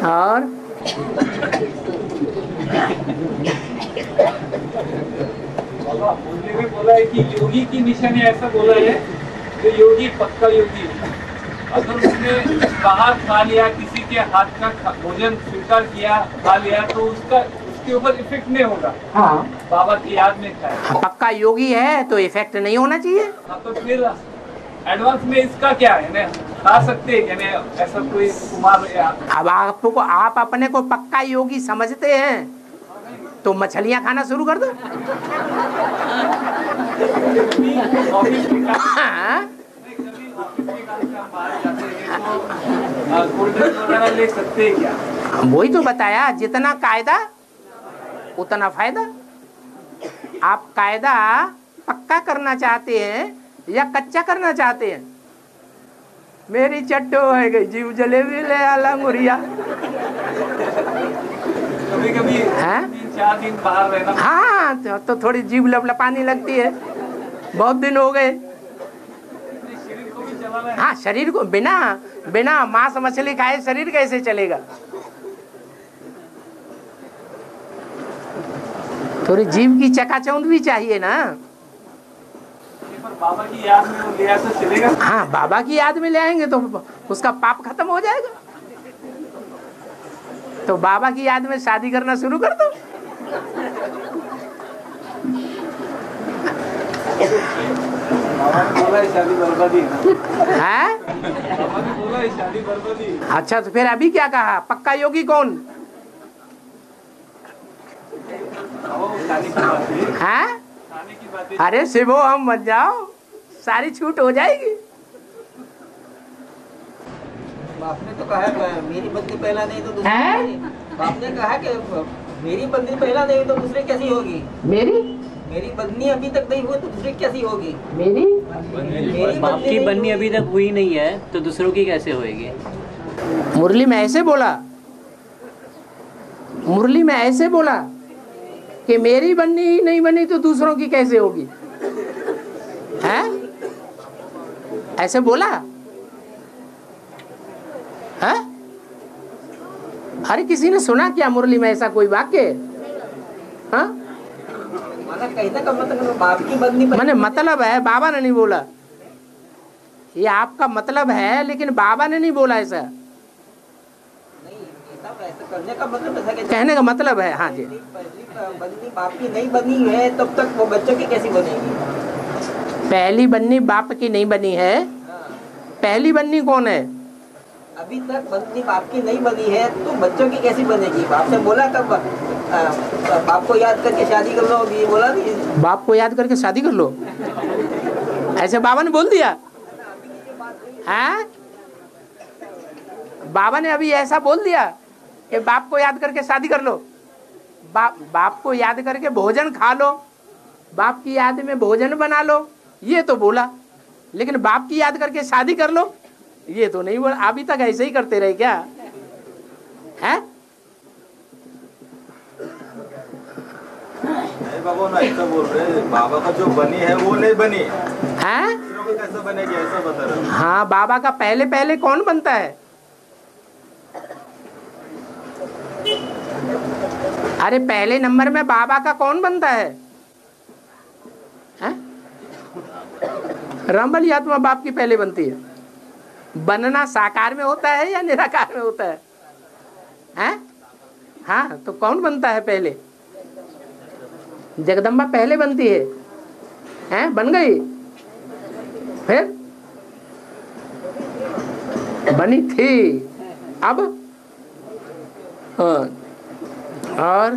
और बोलने में बोला है कि योगी की निशानी ऐसा बोला है, जो योगी पक्का योगी है, अगर उसने बाहर खा लिया, किसी के हाथ का भोजन स्वीकार किया, खा लिया, तो उसके ऊपर इफेक्ट नहीं होगा। हाँ, बाबा की याद में खाया। पक्का योगी है तो इफेक्ट नहीं होना चाहिए। हाँ, तो फिर एडवांस में इसका क्या है ना, खा सकते हैं क्या ऐसा कोई कुमार? अब आपको आप अपने को पक्का योगी समझते हैं तो मछलियां खाना शुरू कर दो। हाँ? ले सकते हैं क्या? वही तो बताया, जितना कायदा उतना फायदा। आप कायदा पक्का करना चाहते हैं या कच्चा करना चाहते हैं? मेरी चट्टो है गई जीव जलेबी ले आला मुरिया। कभी 3-4 दिन बाहर रहना। हाँ, तो थोड़ी जीभ लपलपाने लगती है, बहुत दिन हो गए। शरीर को भी चलाना है। हाँ, शरीर को बिना मांस मछली खाए शरीर कैसे चलेगा? थोड़ी जीभ की चकाचौंध भी चाहिए ना। बाबा की याद में वो ले आया तो चलेगा? हाँ, बाबा की याद में ले आएंगे तो उसका पाप खत्म हो जाएगा। तो बाबा की याद में शादी करना शुरू कर दो। बाबा ने बोला है शादी बर्बादी है? बाबा ने बोला है शादी बर्बादी। अच्छा, तो फिर अभी क्या कहा? पक्का योगी कौन है? अरे शिवो हम बन जाओ, सारी छूट हो जाएगी। बाप ने तो कहा है मेरी बंदी पहला नहीं तो दूसरी। बाप ने कहा कि मेरी बंदी पहला नहीं तो दूसरी कैसी होगी? मेरी बंदी अभी तक नहीं हुई तो दूसरी कैसी होगी? मेरी बाप की बन्नी अभी तक हुई नहीं है तो दूसरों की कैसे होएगी? मुरली में ऐसे बोला, मुरली में ऐसे बोला कि मेरी बननी ही नहीं बनी तो दूसरों की कैसे होगी? हैं? ऐसे बोला है? अरे किसी ने सुना क्या मुरली में ऐसा कोई वाक्य? हाँ, कहने का मतलब बाप की बंदी मैंने मतलब है, बाबा ने नहीं बोला। ये आपका मतलब है, लेकिन बाबा ने नहीं बोला ऐसा। करने का मतलब ऐसा कहने का मतलब है। हाँ जी, बन्नी बाप की नहीं बनी है तब तक वो बच्चों की कैसी बनेगी? पहली बन्नी बाप की नहीं बनी है। पहली बन्नी कौन है? अभी तक बन्नी बाप की नहीं बनी है तो बच्चों की कैसी बनेगी? बाप ने बोला कब बाप को याद करके शादी कर लो, अभी बोला नहीं। बाप को याद करके शादी कर लो, ऐसे बाबा ने बोल दिया है? बाबा ने अभी ऐसा बोल दिया कि बाप को याद करके शादी कर लो, बाप को याद करके भोजन खा लो, बाप की याद में भोजन बना लो, ये तो बोला। लेकिन बाप की याद करके शादी कर लो, ये तो नहीं बोला। अभी तक ऐसे ही करते रहे क्या है? बाबा ना ऐसा बोल रहे, बाबा का जो बनी है वो नहीं बनी है? कैसे बनेगी ऐसा बता रहे? हाँ, बाबा का पहले पहले कौन बनता है? अरे पहले नंबर में बाबा का कौन बनता है? रामबली आत्मा बाप की पहले बनती है। बनना साकार में होता है या निराकार में होता है? हैं? हाँ, तो कौन बनता है पहले? जगदम्बा पहले बनती है। हैं? बन गई, फिर बनी थी, अब हाँ। और